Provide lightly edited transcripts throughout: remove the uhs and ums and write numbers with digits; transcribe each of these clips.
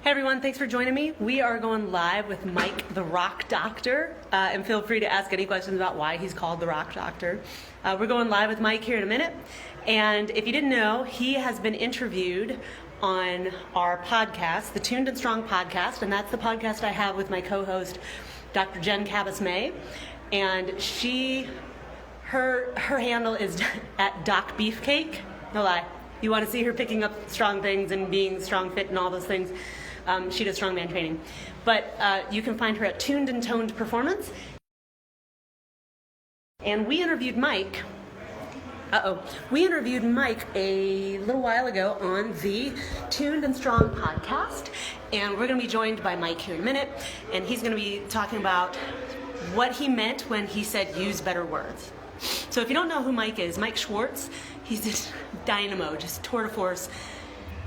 Hey everyone, thanks for joining me. We are going live with Mike the Rock Doctor, and feel free to ask any questions about why he's called the Rock Doctor. We're going live with Mike here in a minute, and if you didn't know, he has been interviewed on our podcast, the Tuned and Strong podcast, and that's the podcast I have with my co-host, Dr. Jen Cabas-May, and her handle is at Doc Beefcake. No lie. You want to see her picking up strong things and being strong fit and all those things. She does strongman training. But you can find her at Tuned and Toned Performance. And we interviewed Mike. We interviewed Mike a little while ago on the Tuned and Strong podcast. And we're going to be joined by Mike here in a minute. And he's going to be talking about what he meant when he said use better words. So if you don't know who Mike is, Mike Schwartz, he's just dynamo, just tour de force.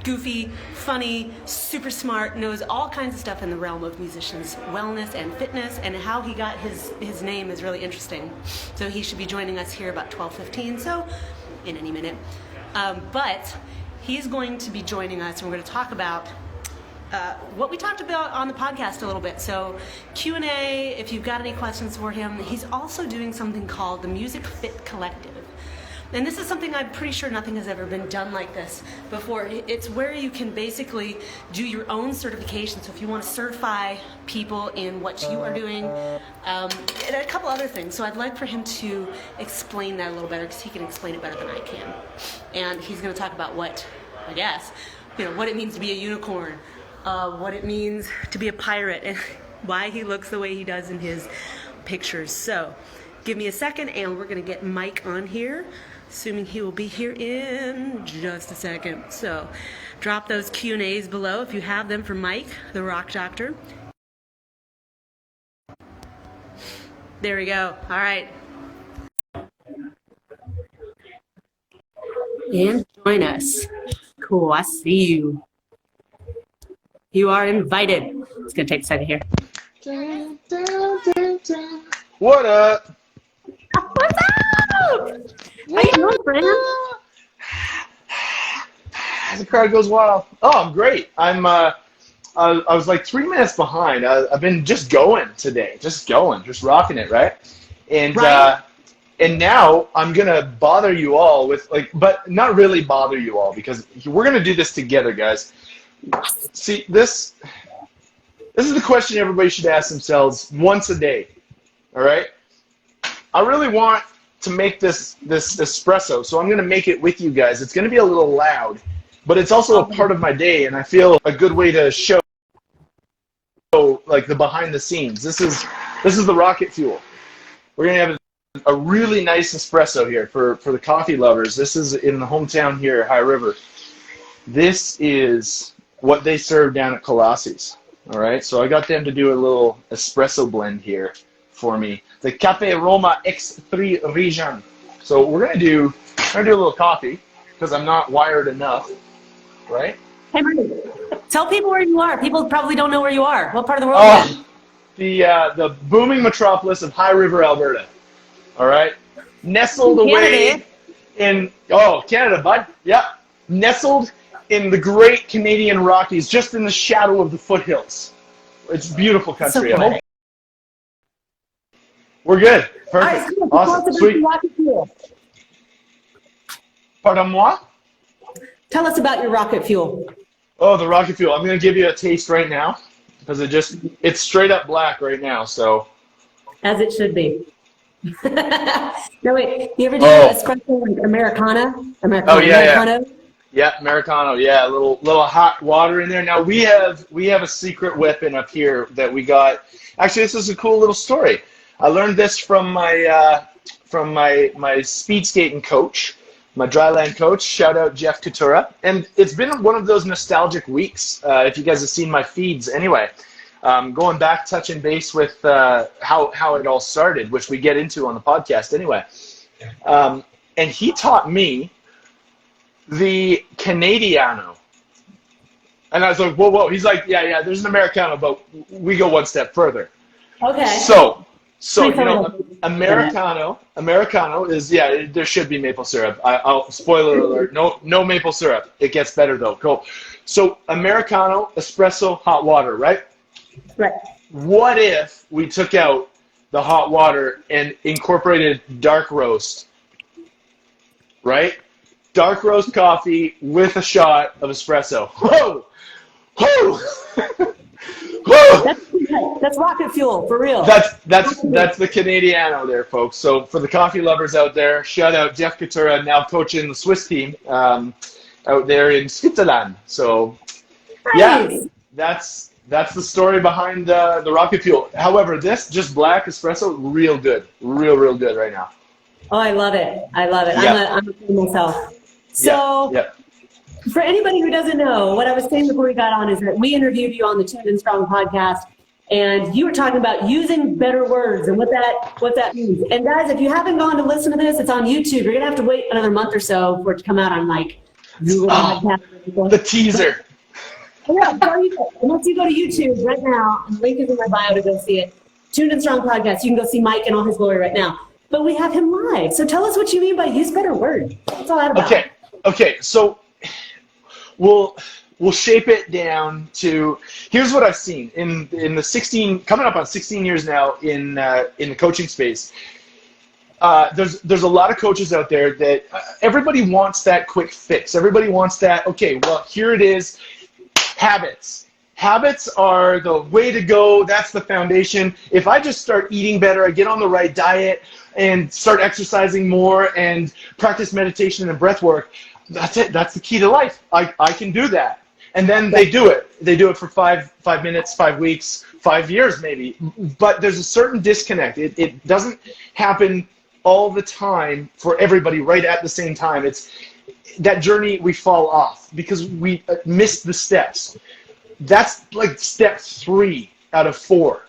Goofy, funny, super smart, knows all kinds of stuff in the realm of musicians' wellness and fitness, and how he got his name is really interesting. So he should be joining us here about 12:15, so in any minute. But he's going to be joining us, and we're going to talk about what we talked about on the podcast a little bit. So Q&A, if you've got any questions for him. He's also doing something called the Music Fit Collective. And this is something I'm pretty sure nothing has ever been done like this before. It's where you can basically do your own certification. So if you want to certify people in what you are doing, and a couple other things. So I'd like for him to explain that a little better, because he can explain it better than I can. And he's going to talk about what it means to be a unicorn, what it means to be a pirate, and why he looks the way he does in his pictures. So give me a second, and we're going to get Mike on here, assuming he will be here in just a second. So drop those Q&As below if you have them for Mike, the Rock Doctor. There we go. All right. And join us. Cool. I see you. You are invited. It's going to take a second here. What up? What's up? How you doing, friend? The crowd goes wild. Oh, I'm great. I was like 3 minutes behind. I've been just going today, just rocking it, right? And right. And now I'm gonna bother you all with but not really bother you all, because we're gonna do this together, guys. See, this is the question everybody should ask themselves once a day. All right. I really want to make this espresso, so I'm going to make it with you guys. It's going to be a little loud, but it's also a part of my day, and I feel a good way to show like the behind the scenes. This is the rocket fuel. We're going to have a really nice espresso here for the coffee lovers. This is in the hometown here, High River. This is what they serve down at Colassi's. All right, so I got them to do a little espresso blend here for me, the Cafe Roma X3 Region. So we're gonna do a little coffee, because I'm not wired enough, right? Hey, Mike, tell people where you are. People probably don't know where you are. What part of the world are you in? The booming metropolis of High River, Alberta. All right, nestled away in Canada, bud. Yeah, nestled in the great Canadian Rockies, just in the shadow of the foothills. It's beautiful country. So we're good. Perfect. Right, awesome. Sweet. Pardon moi? Tell us about your rocket fuel. Oh, the rocket fuel. I'm going to give you a taste right now, because it's straight up black right now. So. As it should be. No, wait. You ever do espresso like Americana? Oh, yeah, Americano? Yeah, Americano. Yeah, a little hot water in there. Now we have a secret weapon up here that we got. Actually, this is a cool little story. I learned this from my speed skating coach, my dryland coach. Shout out Jeff Coutura. And it's been one of those nostalgic weeks. If you guys have seen my feeds, anyway, going back, touching base with how it all started, which we get into on the podcast anyway. And he taught me the Canadiano. And I was like, whoa. He's like, yeah, there's an Americano, but we go one step further. Okay. So So, Americano is, there should be maple syrup. I'll spoiler alert, no maple syrup. It gets better though. Cool. So Americano, espresso, hot water, right? Right. What if we took out the hot water and incorporated dark roast, right? Dark roast coffee with a shot of espresso. Whoa! Whoa! Whoa! That's rocket fuel, for real. That's the Canadiano there, folks. So for the coffee lovers out there, shout out Jeff Coutura, now coaching the Swiss team out there in Switzerland. So Nice. that's the story behind the rocket fuel. However, this just black espresso, real good, real good right now. Oh, I love it. Yeah. I'm a fan myself. So. Yeah. For anybody who doesn't know, what I was saying before we got on is that we interviewed you on the Tuned and Strong podcast, and you were talking about using better words and what that means. And guys, if you haven't gone to listen to this, it's on YouTube. You're gonna have to wait another month or so for it to come out on like Google Podcast. The teaser. Yeah, once you go to YouTube right now, and the link is in my bio to go see it. Tuned and Strong podcast. You can go see Mike in all his glory right now. But we have him live. So tell us what you mean by use better words. What's all that about? Okay. So we'll shape it down to, here's what I've seen in the 16, coming up on 16 years now in the coaching space. There's a lot of coaches out there that everybody wants that quick fix. Everybody wants that, okay, well, here it is, habits. Habits are the way to go. That's the foundation. If I just start eating better, I get on the right diet and start exercising more and practice meditation and breath work, that's it. That's the key to life. I can do that. And then they do it. They do it for 5 minutes, 5 weeks, 5 years maybe. But there's a certain disconnect. It doesn't happen all the time for everybody right at the same time. It's that journey we fall off because we miss the steps. That's like step 3 out of 4.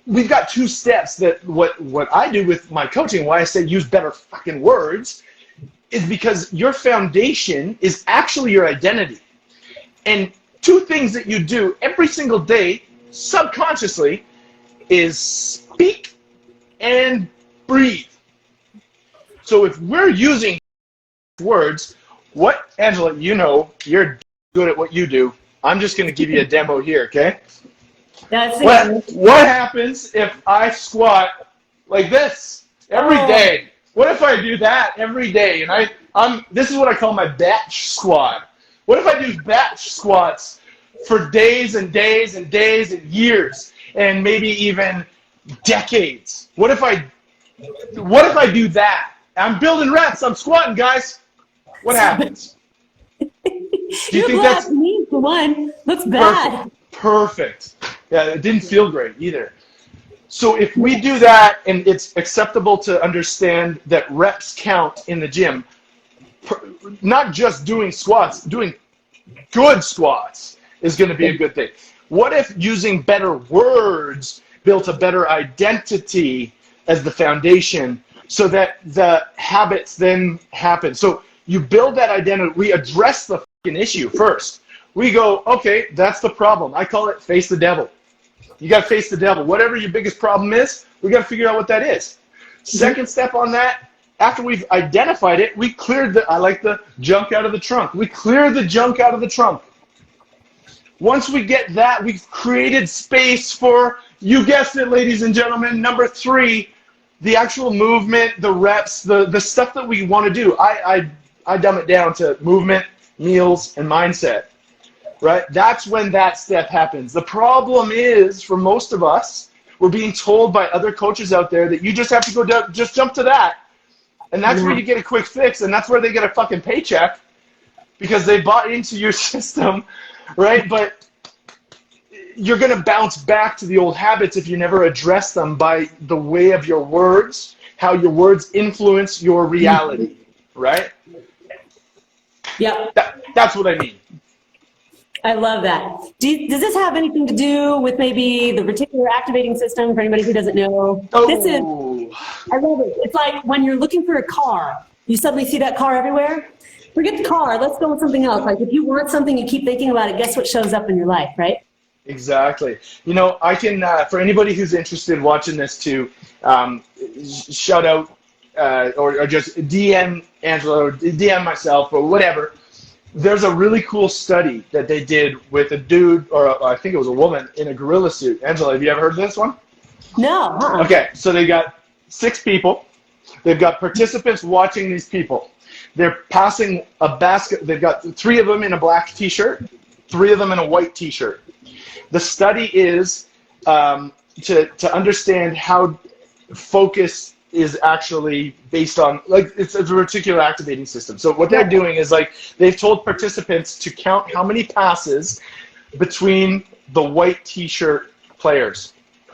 We've got 2 steps that what I do with my coaching, why I say use better fucking words, is because your foundation is actually your identity. And 2 things that you do every single day subconsciously is speak and breathe. So if we're using words, Angela, you're good at what you do. I'm just going to give you a demo here, okay? What happens if I squat like this every day? What if I do that every day? And this is what I call my batch squat. What if I do batch squats for days and days and days and years and maybe even decades? What if I do that? I'm building reps. I'm squatting, guys. What happens? Do you think that's me for one? Looks bad. Perfect. Yeah, it didn't feel great either. So if we do that and it's acceptable to understand that reps count in the gym, not just doing squats, doing good squats is going to be a good thing. What if using better words built a better identity as the foundation so that the habits then happen? So you build that identity. We address the fucking issue first. We go, okay, that's the problem. I call it face the devil. You got to face the devil. Whatever your biggest problem is, we got to figure out what that is. Second step on that, after we've identified it, we cleared I like the junk out of the trunk. We clear the junk out of the trunk. Once we get that, we've created space for, you guessed it, ladies and gentlemen, number 3, the actual movement, the reps, the stuff that we want to do. I dumb it down to movement, meals, and mindset. Right? That's when that step happens. The problem is, for most of us, we're being told by other coaches out there that you just have to go down, just jump to that. And that's where you get a quick fix, and that's where they get a fucking paycheck because they bought into your system, right? But you're going to bounce back to the old habits if you never address them by the way of your words, how your words influence your reality, right? Yeah. That's what I mean. I love that. Does this have anything to do with maybe the reticular activating system for anybody who doesn't know? I love it. It's like when you're looking for a car, you suddenly see that car everywhere. Forget the car. Let's go with something else. Like if you want something, you keep thinking about it. Guess what shows up in your life, right? Exactly. You know, I can, for anybody who's interested watching this too, shout out or just DM Angela or DM myself or whatever. There's a really cool study that they did with a dude, or I think it was a woman, in a gorilla suit. Angela, have you ever heard of this one? No. Okay, so they got 6 people. They've got participants watching these people. They're passing a basket. They've got 3 of them in a black T-shirt, 3 of them in a white T-shirt. The study is to understand how focus is actually based on, like, it's a reticular activating system. So what they're doing is, like, they've told participants to count how many passes between the white T-shirt players.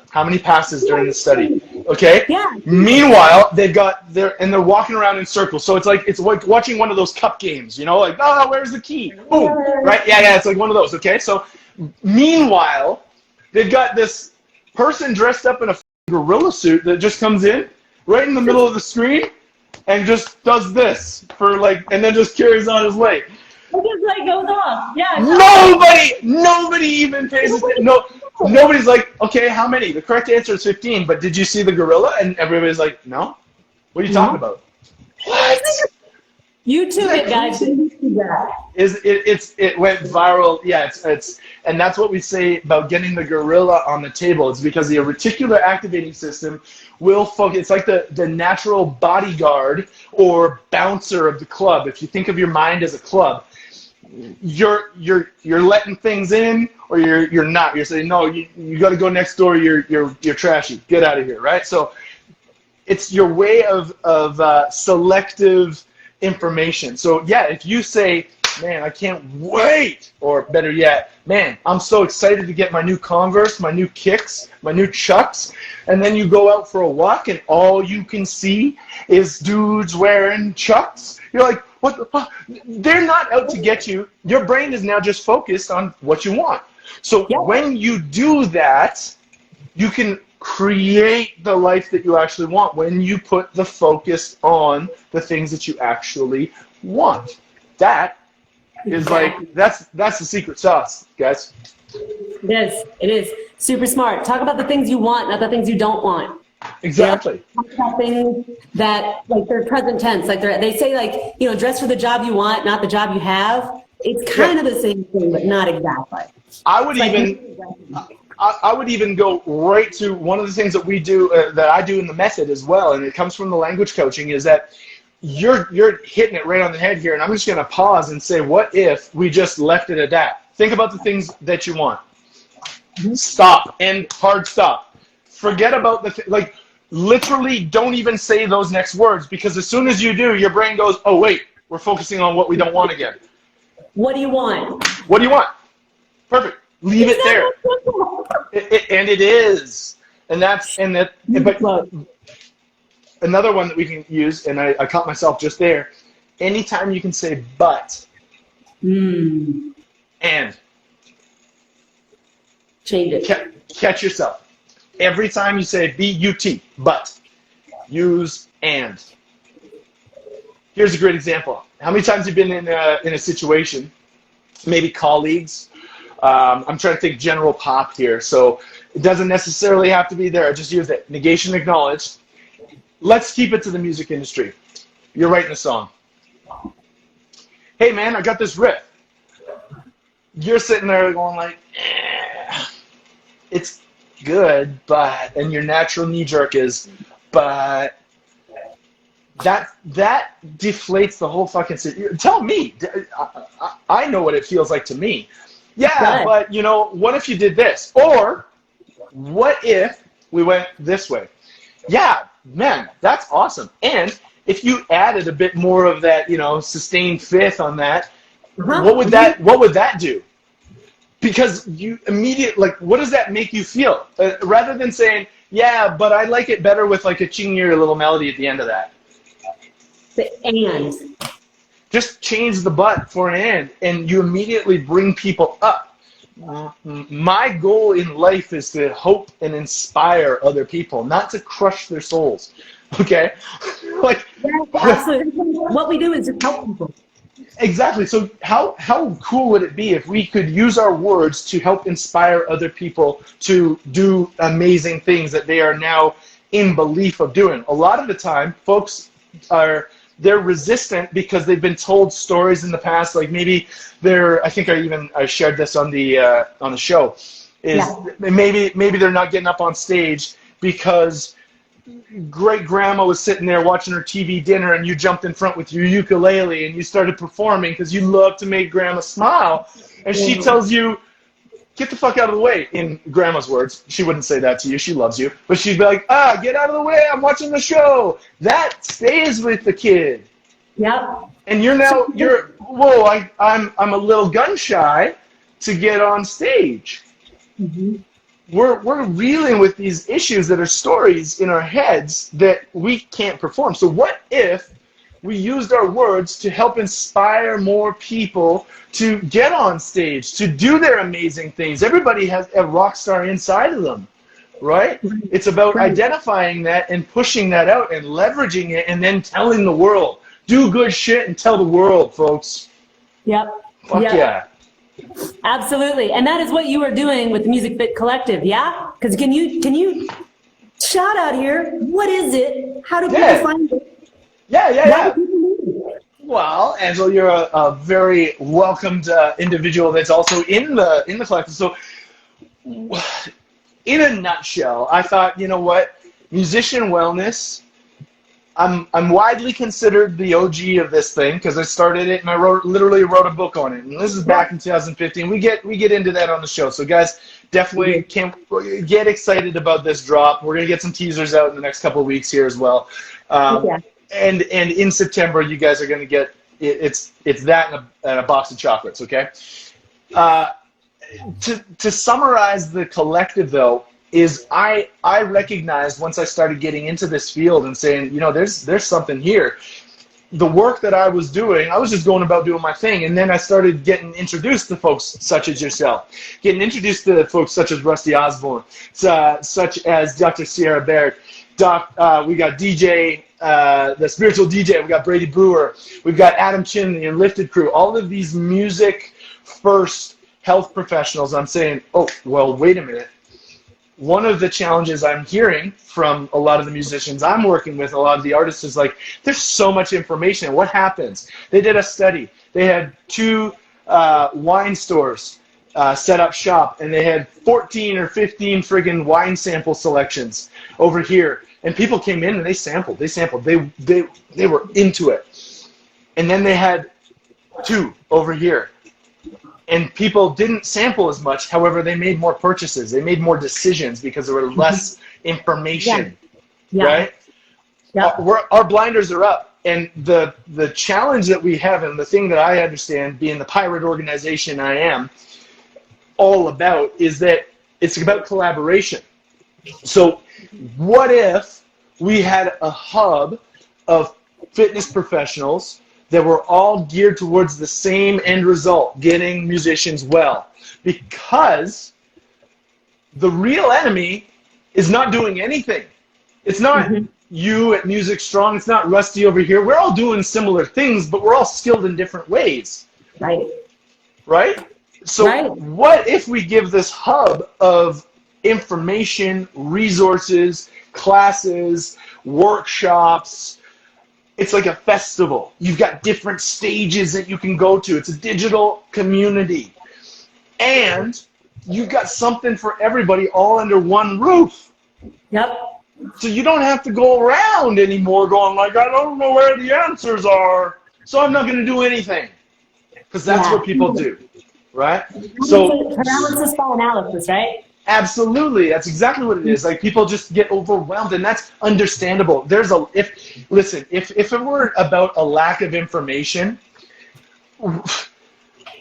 How many passes during the study? Okay. Yeah. Meanwhile, they're walking around in circles. So it's like watching one of those cup games, you know, like, oh, where's the key? Boom. Right? Yeah. It's like one of those. Okay. So meanwhile, they've got this person dressed up in a gorilla suit that just comes in right in the middle of the screen and just does this and then just carries on his way. It just like goes off. Yeah. Nobody even pays attention. No, nobody's like, okay, how many? The correct answer is 15, but did you see the gorilla? And everybody's like, no. What are you talking about? What? YouTube it, guys. It went viral. Yeah, and that's what we say about getting the gorilla on the table. It's because the reticular activating system will focus. It's like the natural bodyguard or bouncer of the club. If you think of your mind as a club, you're letting things in, or you're not. You're saying, no, you got to go next door. You're trashy. Get out of here, right? So it's your way of selective information. So yeah, if you say, man, I can't wait, or better yet, man, I'm so excited to get my new Converse, my new kicks, my new Chucks, and then you go out for a walk and all you can see is dudes wearing Chucks, you're like, what the fuck? They're not out to get you. Your brain is now just focused on what you want. So when you do that, you can create the life that you actually want when you put the focus on the things that you actually want. That is like, that's the secret sauce, guys. It is super smart. Talk about the things you want, not the things you don't want. Exactly. Talk about things that, like, they're present tense, like they say, like, you know, dress for the job you want, not the job you have. It's kind of the same thing, but not exactly. I would even go right to one of the things that we do, that I do in the method as well, and it comes from the language coaching, is that you're hitting it right on the head here, and I'm just going to pause and say, what if we just left it at that? Think about the things that you want. Stop, and hard stop. Forget about like, literally don't even say those next words, because as soon as you do, your brain goes, oh wait, we're focusing on what we don't want again. What do you want? What do you want? Perfect. Leave it there. And it is. But another one that we can use, and I caught myself just there, anytime you can say but, and change it. Catch yourself. Every time you say B-U-T, but, use and. Here's a great example. How many times have you been in a situation, maybe colleagues? I'm trying to think general pop here, so it doesn't necessarily have to be there. I just use it. Negation, acknowledge. Let's keep it to the music industry. You're writing a song. Hey man, I got this riff. You're sitting there going like, it's good, but, and your natural knee jerk is, but. That deflates the whole fucking situation. Tell me. I know what it feels like to me. Yeah, but you know, what if you did this? Or what if we went this way? Yeah, man, that's awesome. And if you added a bit more of that, you know, sustained fifth on that, what would that do? Because you immediately, like, what does that make you feel? Rather than saying, yeah, but I like it better with like a chingier little melody at the end of that. And just change the but for an and you immediately bring people up. My goal in life is to hope and inspire other people, not to crush their souls. Okay? Like, absolutely. What we do is just help people. Exactly. So how cool would it be if we could use our words to help inspire other people to do amazing things that they are now in belief of doing? A lot of the time, folks they're resistant because they've been told stories in the past. Like maybe I think I shared this on the show. Is Yeah. maybe they're not getting up on stage because great grandma was sitting there watching her TV dinner and you jumped in front with your ukulele and you started performing because you love to make grandma smile. And she tells you, get the fuck out of the way, in grandma's words. She wouldn't say that to you. She loves you. But she'd be like, get out of the way. I'm watching the show. That stays with the kid. Yep. And I'm a little gun shy to get on stage. Mm-hmm. We're reeling with these issues that are stories in our heads that we can't perform. So what if we used our words to help inspire more people to get on stage, to do their amazing things? Everybody has a rock star inside of them, right? It's about identifying that and pushing that out and leveraging it and then telling the world. Do good shit and tell the world, folks. Yep. Fuck yeah. Absolutely. And that is what you are doing with the Music Fit Collective, yeah? Because can you shout out here, what is it? How do people find it? Yeah. Well, Angela, you're a very welcomed individual that's also in the collective. So in a nutshell, I thought, you know what? Musician wellness, I'm widely considered the OG of this thing because I started it and I literally wrote a book on it. And this is back in 2015. We get into that on the show. So guys, definitely get excited about this drop. We're gonna get some teasers out in the next couple of weeks here as well. And in September, you guys are gonna get it's that and a box of chocolates. Okay. To summarize the collective though, is I recognized once I started getting into this field and saying, you know, there's something here. The work that I was doing, I was just going about doing my thing, and then I started getting introduced to folks such as yourself, getting introduced to folks such as Rusty Osborne, such as Dr. Sierra Baird. We got DJ, the spiritual DJ. We got Brady Brewer. We've got Adam Chin, the Enlifted crew. All of these music first health professionals. I'm saying, oh, well, wait a minute. One of the challenges I'm hearing from a lot of the musicians I'm working with, a lot of the artists, is like, there's so much information. What happens? They did a study. They had 2 wine stores set up shop, and they had 14 or 15 friggin' wine sample selections over here. And people came in and they sampled. They were into it. And then they had 2 over here. And people didn't sample as much. However, they made more purchases. They made more decisions because there were less information, right? Yeah. Our blinders are up. And the challenge that we have, and the thing that I understand, being the pirate organization I am all about, is that it's about collaboration. So what if we had a hub of fitness professionals that were all geared towards the same end result, getting musicians well? Because the real enemy is not doing anything. It's not you at Music Strong. It's not Rusty over here. We're all doing similar things, but we're all skilled in different ways. Right? So what if we give this hub of information, resources, classes, workshops? It's like a festival. You've got different stages that you can go to. It's a digital community. And you've got something for everybody all under one roof. So you don't have to go around anymore going like, I don't know where the answers are, so I'm not going to do anything. Because that's what people do, right? So paralysis by analysis, right? Absolutely, that's exactly what it is. Like, people just get overwhelmed, and that's understandable. If it were about a lack of information,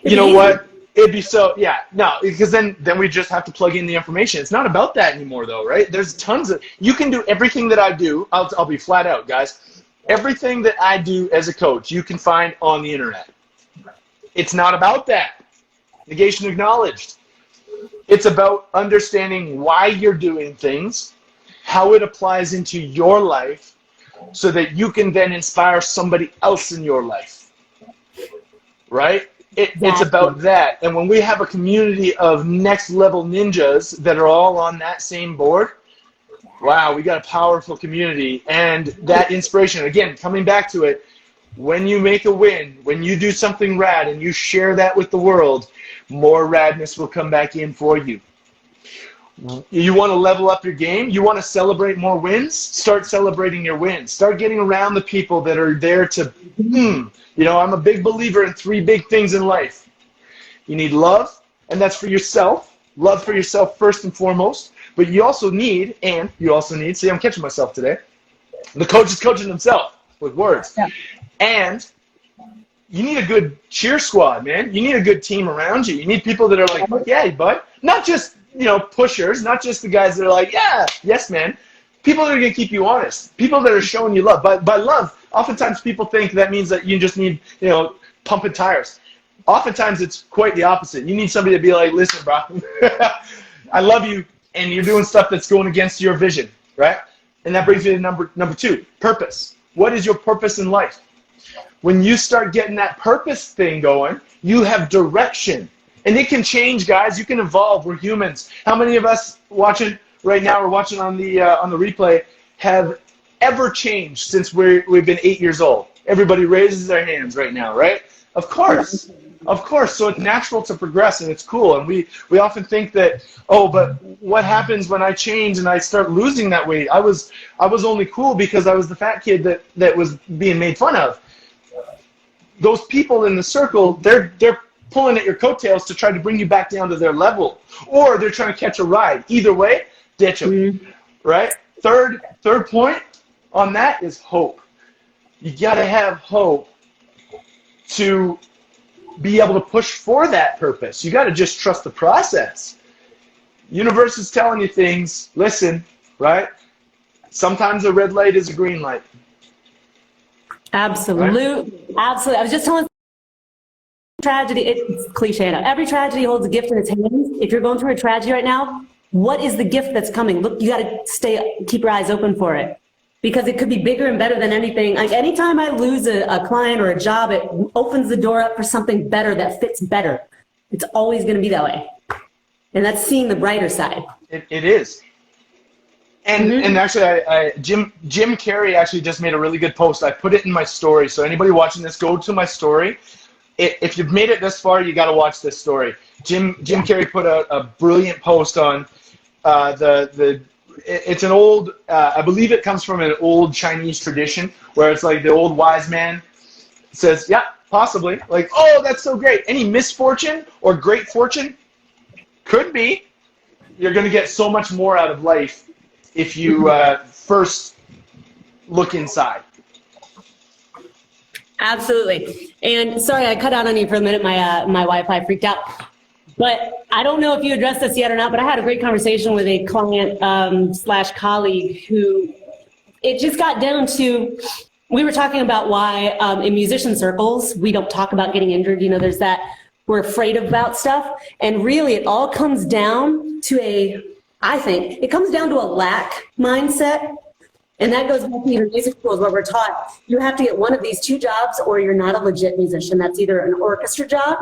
you know what? It'd be because then we just have to plug in the information. It's not about that anymore, though, right? There's tons of, you can do everything that I do. I'll be flat out, guys. Everything that I do as a coach, you can find on the internet. It's not about that. Negation acknowledged. It's about understanding why you're doing things, how it applies into your life, so that you can then inspire somebody else in your life. right? It's Exactly. about that. And when we have a community of next level ninjas that are all on that same board, wow, we got a powerful community. And that inspiration, again, coming back to it, when you make a win, when you do something rad and you share that with the world, more radness will come back in for you. You want to level up your game? You want to celebrate more wins? Start celebrating your wins. Start getting around the people that are there to, I'm a big believer in 3 big things in life. You need love, and that's for yourself. Love for yourself first and foremost. But you also need, see, I'm catching myself today. The coach is coaching himself with words. Yeah. And you need a good cheer squad, man. You need a good team around you. You need people that are like, yeah, bud. Not just, pushers, not just the guys that are like, yeah, yes, man. People that are going to keep you honest. People that are showing you love. By love, oftentimes people think that means that you just need, pumping tires. Oftentimes it's quite the opposite. You need somebody to be like, listen, bro, I love you, and you're doing stuff that's going against your vision, right? And that brings me to number 2, purpose. What is your purpose in life? When you start getting that purpose thing going, you have direction. And it can change, guys. You can evolve. We're humans. How many of us watching right now or watching on the replay have ever changed since we've been 8 years old? Everybody raises their hands right now, right? Of course. Of course. So it's natural to progress, and it's cool. And we often think that, but what happens when I change and I start losing that weight? I was only cool because I was the fat kid that was being made fun of. Those people in the circle, they're pulling at your coattails to try to bring you back down to their level, or they're trying to catch a ride. Either way, ditch them, right? Third point on that is hope. You got to have hope to be able to push for that purpose. You got to just trust the process. Universe is telling you things. Listen, right? Sometimes a red light is a green light. Absolutely. Right? Absolutely. I was just telling tragedy, it's cliche now. Every tragedy holds a gift in its hands. If you're going through a tragedy right now, what is the gift that's coming? Look, you got to keep your eyes open for it, because it could be bigger and better than anything. Like anytime I lose a client or a job, it opens the door up for something better that fits better. It's always going to be that way. And that's seeing the brighter side. It is. And actually, Jim Carrey actually just made a really good post. I put it in my story. So anybody watching this, go to my story. If you've made it this far, you got to watch this story. Jim Carrey put out a brilliant post on it's an old, I believe it comes from an old Chinese tradition where it's like the old wise man says, yeah, possibly. Like, oh, that's so great. Any misfortune or great fortune? Could be. You're going to get so much more out of life if you first look inside. Absolutely. And sorry, I cut out on you for a minute. My Wi-Fi freaked out. But I don't know if you addressed this yet or not, but I had a great conversation with a client / colleague who it just got down to, we were talking about why in musician circles, we don't talk about getting injured. There's that, we're afraid about stuff. And really it all comes down to I think it comes down to a lack mindset. And that goes back to even music schools where we're taught you have to get one of these 2 jobs or you're not a legit musician. That's either an orchestra job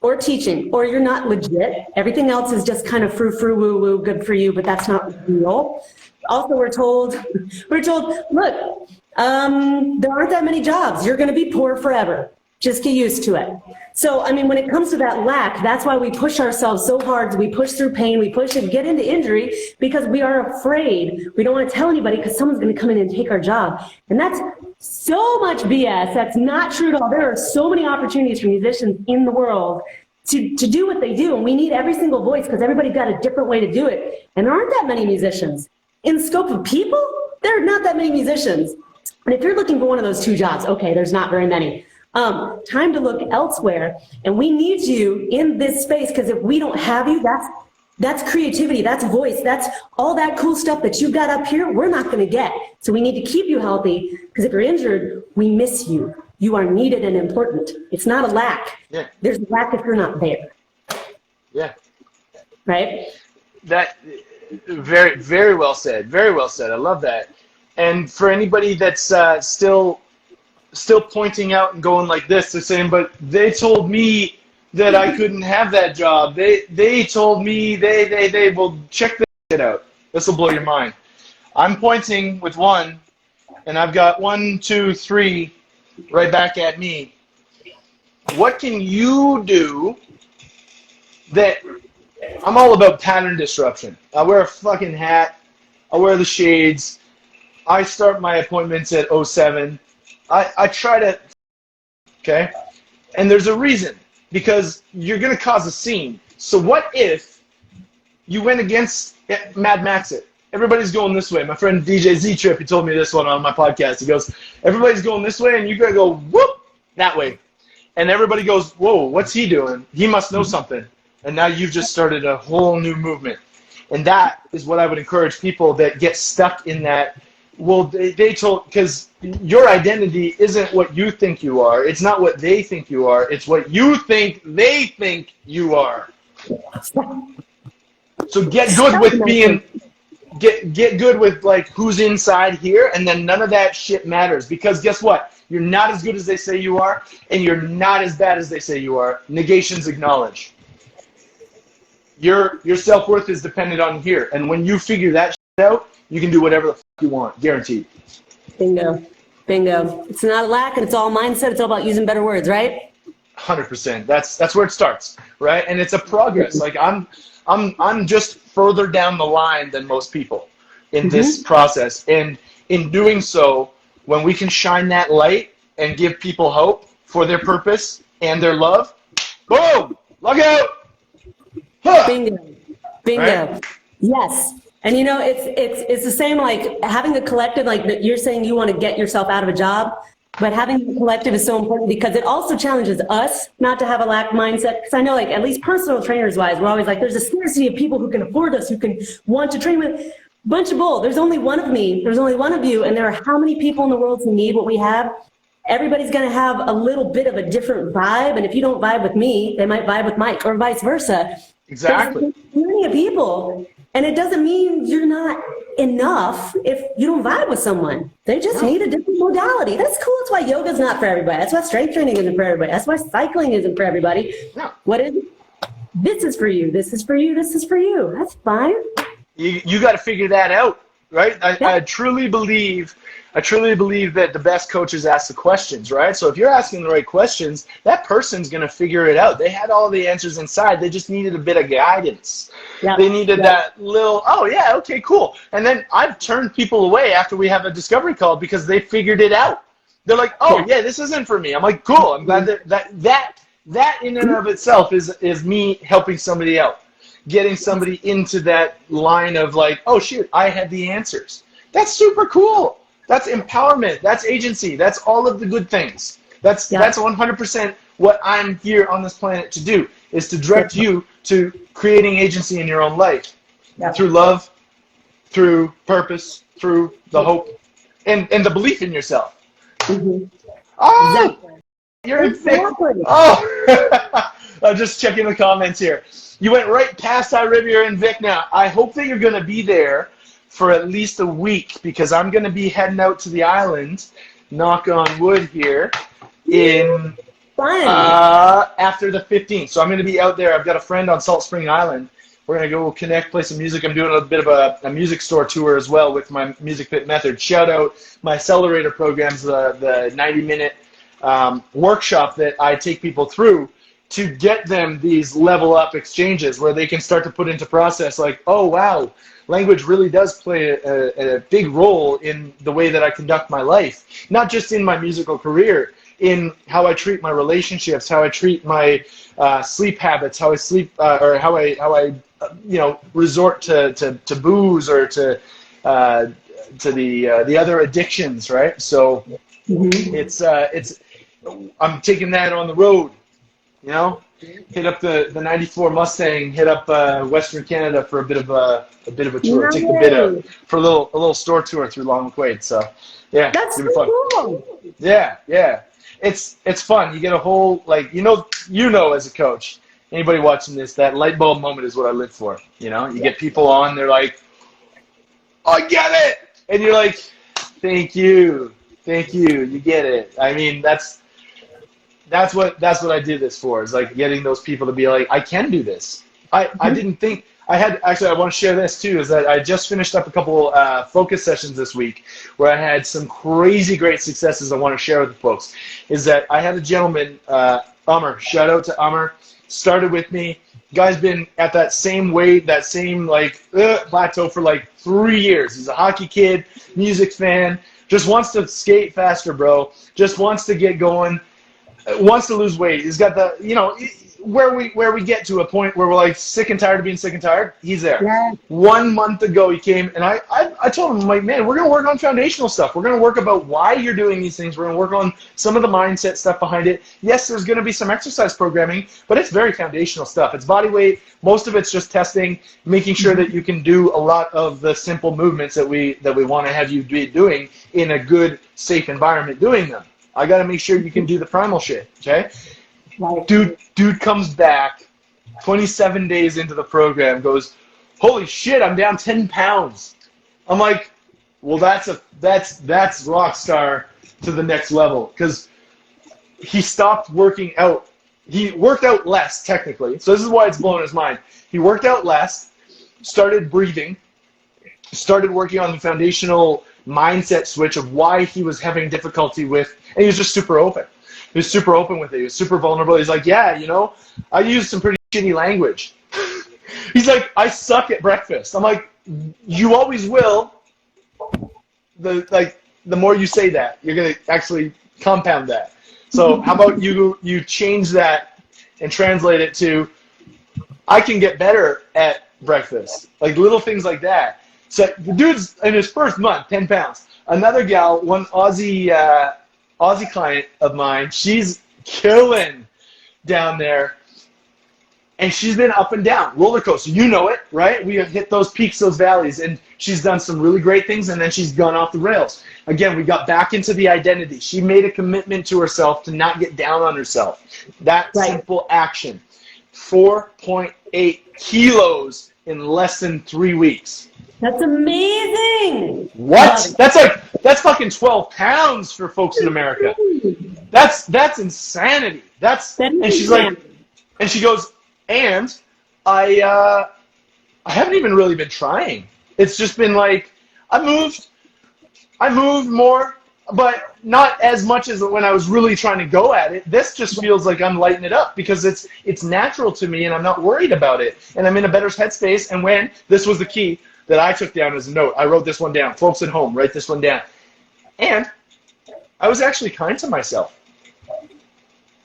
or teaching, or you're not legit. Everything else is just kind of frou-frou, woo-woo, good for you, but that's not real. Also, we're told, look, there aren't that many jobs. You're going to be poor forever. Just get used to it. So, I mean, when it comes to that lack, that's why we push ourselves so hard. We push through pain. We push and get into injury because we are afraid. We don't want to tell anybody because someone's going to come in and take our job. And that's so much BS. That's not true at all. There are so many opportunities for musicians in the world to do what they do. And we need every single voice because everybody's got a different way to do it. And there aren't that many musicians. In the scope of people, there are not that many musicians. And if you're looking for one of those 2 jobs, okay, there's not very many. Time to look elsewhere, and we need you in this space because if we don't have you, that's creativity, that's voice, that's all that cool stuff that you've got up here, we're not going to get. So we need to keep you healthy because if you're injured, we miss you. You are needed and important. It's not a lack. Yeah. There's a lack if you're not there. Yeah. Right? That very, very well said. Very well said. I love that. And for anybody that's still still pointing out and going like this. They're saying, but they told me that I couldn't have that job. They told me they will check this shit out. This will blow your mind. I'm pointing with one, and I've got 1, 2, 3 right back at me. What can you do that I'm all about pattern disruption. I wear a fucking hat. I wear the shades. I start my appointments at 07. I try to, okay? And there's a reason, because you're going to cause a scene. So what if you went against Mad Max it? Everybody's going this way. My friend DJ Z-Trip, he told me this one on my podcast. He goes, everybody's going this way, and you're going to go, whoop, that way. And everybody goes, whoa, what's he doing? He must know something. And now you've just started a whole new movement. And that is what I would encourage people that get stuck in that. Well, they told, because your identity isn't what you think you are. It's not what they think you are. It's what you think they think you are. So get good with being, get good with like who's inside here, and then none of that shit matters. Because guess what? You're not as good as they say you are, and you're not as bad as they say you are. Negations acknowledge. Your self-worth is dependent on here. And when you figure that shit out, you can do whatever the fuck you want. Guaranteed. Bingo. Bingo. It's not a lack, and it's all mindset. It's all about using better words, right? 100%. That's where it starts, right? And it's a progress. Like I'm just further down the line than most people in this process. And in doing so, when we can shine that light and give people hope for their purpose and their love, boom, look out. Huh. Bingo. Bingo. Right? Yes. And you know, it's the same like having a collective, like you're saying you want to get yourself out of a job, but having a collective is so important because it also challenges us not to have a lack mindset. Because I know like at least personal trainers wise, we're always like, there's a scarcity of people who can afford us, who can want to train with. Bunch of bull. There's only one of me. There's only one of you. And there are how many people in the world who need what we have? Everybody's going to have a little bit of a different vibe. And if you don't vibe with me, they might vibe with Mike or vice versa. Exactly. There's plenty of people. And it doesn't mean you're not enough if you don't vibe with someone. They just need a different modality. That's cool. That's why yoga's not for everybody. That's why strength training isn't for everybody. That's why cycling isn't for everybody. No. What is it? This is for you. This is for you. This is for you. That's fine. You got to figure that out, right? I truly believe that the best coaches ask the questions, right? So if you're asking the right questions, that person's going to figure it out. They had all the answers inside. They just needed a bit of guidance. They needed that little, oh yeah, okay, cool. And then I've turned people away after we have a discovery call because they figured it out. They're like, oh yeah, this isn't for me. I'm like, cool. I'm glad that in and of itself is me helping somebody out. Getting somebody into that line of like, oh shoot, I had the answers. That's super cool. That's empowerment. That's agency. That's all of the good things. That's 100% what I'm here on this planet to do, is to direct you to creating agency in your own life through love, through purpose, through the hope, and the belief in yourself. Oh, exactly. You're exactly. Oh, I'm just checking the comments here. You went right past Riviera and Vic now. I hope that you're going to be there for at least a week because I'm going to be heading out to the island, knock on wood here, in after the 15th. So I'm going to be out there. I've got a friend on Salt Spring Island. We're going to go connect, play some music. I'm doing a bit of a music store tour as well with my Music Pit Method. Shout out my accelerator programs, the 90-minute workshop that I take people through to get them these level up exchanges where they can start to put into process like, oh, wow, language really does play a big role in the way that I conduct my life, not just in my musical career, in how I treat my relationships, how I treat my sleep habits, how I sleep, or how I resort to booze or to the other addictions, right? So it's I'm taking that on the road. You know, hit up the '94 Mustang, hit up Western Canada for a bit of a tour. Take the bit out for a little store tour through Long McQuaid. So yeah, that's so fun. Cool. Yeah, it's fun. You get a whole like you know as a coach, anybody watching this, that light bulb moment is what I live for. You know, you get people on, they're like, I get it, and you're like, thank you. Thank you. You get it. I mean, that's what I did this for. Is like getting those people to be like, I can do this. I didn't think I had. Actually, I want to share this too. Is that I just finished up a couple focus sessions this week where I had some crazy great successes I want to share with the folks. Is that I had a gentleman, Umar. Shout out to Umar. Started with me. Guy's been at that same weight, that same plateau for like 3 years. He's a hockey kid, music fan. Just wants to skate faster, bro. Just wants to get going. Wants to lose weight. He's got the, where we get to a point where we're like sick and tired of being sick and tired. He's there. Yeah. 1 month ago he came, and I told him, I'm like, man, we're gonna work on foundational stuff. We're gonna work about why you're doing these things. We're gonna work on some of the mindset stuff behind it. Yes, there's gonna be some exercise programming, but it's very foundational stuff. It's body weight. Most of it's just testing, making sure that you can do a lot of the simple movements that we want to have you be doing in a good, safe environment doing them. I got to make sure you can do the primal shit, okay? Right. Dude comes back 27 days into the program, goes, holy shit, I'm down 10 pounds. I'm like, well, that's rock star to the next level, because he stopped working out. He worked out less, technically. So this is why it's blowing his mind. He worked out less, started breathing, started working on the foundational mindset switch of why he was having difficulty with, and he was just super open. He was super open with it. He was super vulnerable. He's like, yeah, I used some pretty shitty language. He's like, I suck at breakfast. I'm like, you always will. The more you say that, you're gonna actually compound that. So how about you change that and translate it to, I can get better at breakfast. Like little things like that. So the dude's in his first month, 10 pounds. Another gal, one Aussie client of mine, she's killing down there. And she's been up and down, roller coaster. You know it, right? We have hit those peaks, those valleys, and she's done some really great things, and then she's gone off the rails. Again, we got back into the identity. She made a commitment to herself to not get down on herself. That simple action. 4.8 kilos in less than 3 weeks. That's amazing. What? That's fucking 12 pounds for folks in America. That's insanity. And she's like, and she goes, and I haven't even really been trying. It's just been like I moved more, but not as much as when I was really trying to go at it. This just feels like I'm lighting it up because it's natural to me and I'm not worried about it. And I'm in a better headspace. And when this was the key that I took down as a note, I wrote this one down. Folks at home, write this one down. And I was actually kind to myself.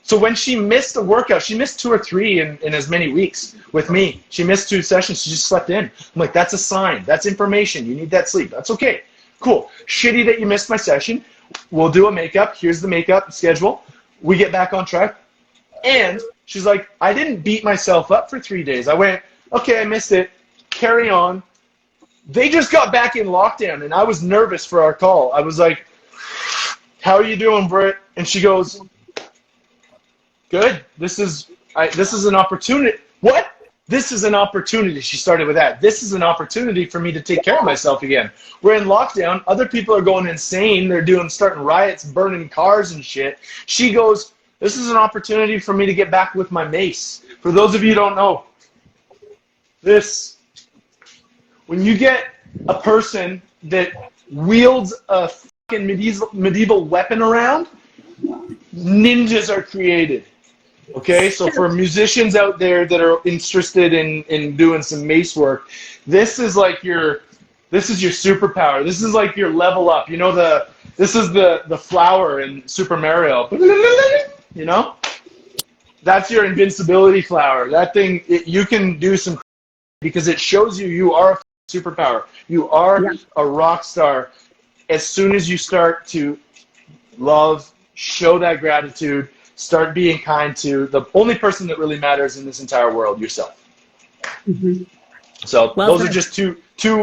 So when she missed a workout, she missed 2 or 3 in as many weeks with me. She missed 2 sessions. She just slept in. I'm like, that's a sign. That's information. You need that sleep. That's okay. Cool. Shitty that you missed my session. We'll do a makeup. Here's the makeup schedule. We get back on track. And she's like, I didn't beat myself up for 3 days. I went, okay, I missed it. Carry on. They just got back in lockdown, and I was nervous for our call. I was like, how are you doing, Britt? And she goes, good. This is an opportunity. What? This is an opportunity. She started with that. This is an opportunity for me to take care of myself again. We're in lockdown. Other people are going insane. They're starting riots, burning cars and shit. She goes, this is an opportunity for me to get back with my mace. For those of you who don't know, when you get a person that wields a fucking medieval weapon around, ninjas are created. Okay, so for musicians out there that are interested in doing some mace work, this is your superpower. This is like your level up. This is the flower in Super Mario. That's your invincibility flower. That thing, you can do some, because it shows you are a superpower. You are a rock star. As soon as you start to love, show that gratitude, start being kind to the only person that really matters in this entire world, yourself. Mm-hmm. So those are just two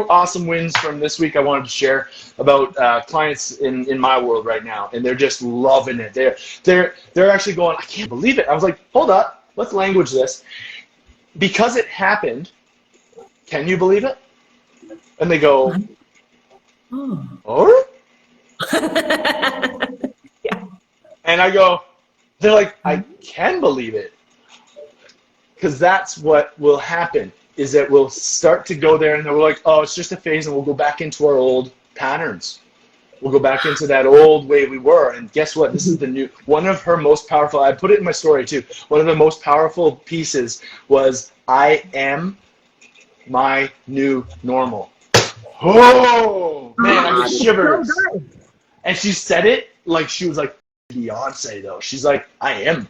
awesome wins from this week I wanted to share about clients in my world right now, and they're just loving it. They're actually going, I can't believe it. I was like, hold up, let's language this. Because it happened, can you believe it? And they go, or? Yeah. And they're like, I can believe it. Because that's what will happen, is that we'll start to go there and then we're like, oh, it's just a phase, and we'll go back into our old patterns. We'll go back into that old way we were. And guess what? This is the new, one of her most powerful, I put it in my story too, one of the most powerful pieces was, I am my new normal. Oh, man, I get shivers. So and she said it like she was like Beyonce, though. She's like, I am.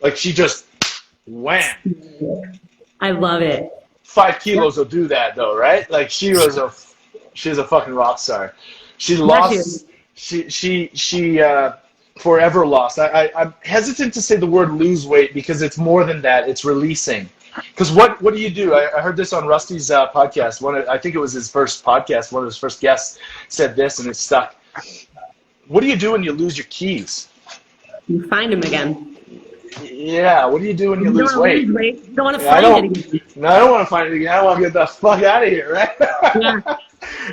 Like, she just, wham. I love it. 5 kilos will do that, though, right? Like, she's a fucking rock star. She lost, she forever lost. I'm hesitant to say the word lose weight because it's more than that. It's releasing. Because what do you do? I heard this on Rusty's podcast. I think it was his first podcast. One of his first guests said this, and it stuck. What do you do when you lose your keys? You find them again. Yeah, what do you do when you lose weight? You don't want to find it again. No, I don't want to find it again. I want to get the fuck out of here, right? Yeah.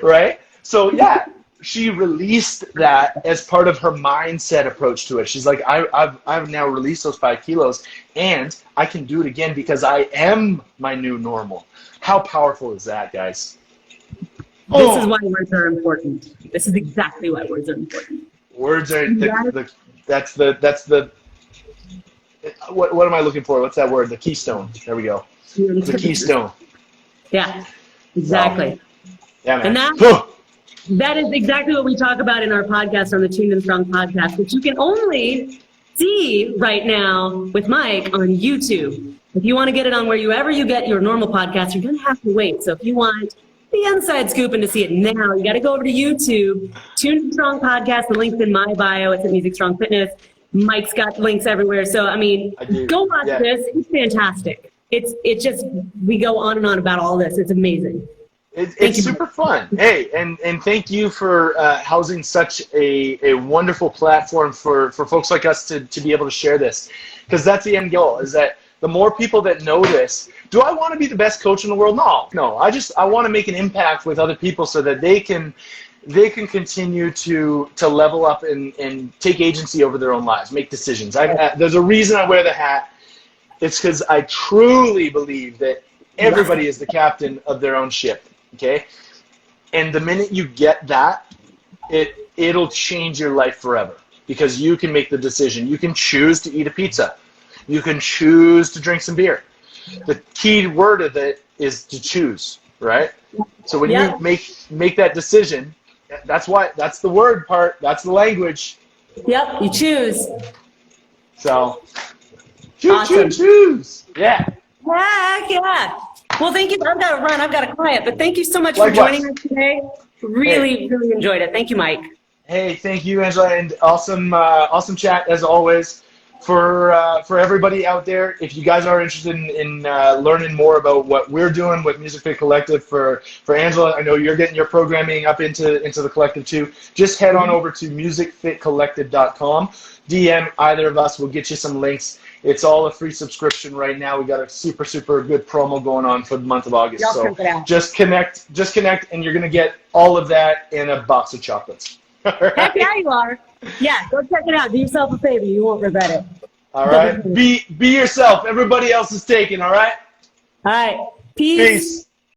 Right? So, yeah, she released that as part of her mindset approach to it. She's like, I've now released those 5 kilos, and I can do it again because I am my new normal. How powerful is that, guys? This is why words are important. This is exactly why words are important. Words are that's the what am I looking for? What's that word? The keystone. There we go. The keystone. Yeah, exactly. Yeah, man. And that is exactly what we talk about in our podcast on the Tuned and Strong podcast, which you can only see right now with Mike on YouTube. If you want to get it on wherever you get your normal podcast, you're going to have to wait. So if you want the inside scoop and to see it now, you got to go over to YouTube, Tuned and Strong podcast. The link's in my bio. It's at Music Strong Fitness. Mike's got links everywhere. So, I mean, go watch this. It's fantastic. It's just, we go on and on about all this. It's amazing. It's super fun. Hey, and thank you for housing such a wonderful platform for folks like us to be able to share this. Because that's the end goal, is that the more people that know this, do I want to be the best coach in the world? No. I want to make an impact with other people so that they can continue to level up and take agency over their own lives, make decisions. There's a reason I wear the hat. It's because I truly believe that everybody is the captain of their own ship. Okay, and the minute you get that, it'll change your life forever, because you can make the decision. You can choose to eat a pizza. You can choose to drink some beer. The key word of it is to choose, right? So when you make that decision, that's the word part. That's the language. Yep, you choose. So choose. Yeah. Heck yeah. Well, thank you. I've got to run. I've got a client. But thank you so much Likewise. for joining us today. Really enjoyed it. Thank you, Mike. Hey, thank you, Angela, and awesome chat as always. For everybody out there, if you guys are interested in learning more about what we're doing with Music Fit Collective for Angela, I know you're getting your programming up into the collective too. Just head on over to musicfitcollective.com. DM either of us. We'll get you some links. It's all a free subscription right now. We got a super good promo going on for the month of August. So just connect, and you're gonna get all of that in a box of chocolates. Right? Heck yeah, you are. Yeah, go check it out. Do yourself a favor. You won't regret it. All right. Be yourself. Everybody else is taken. All right. All right. Peace.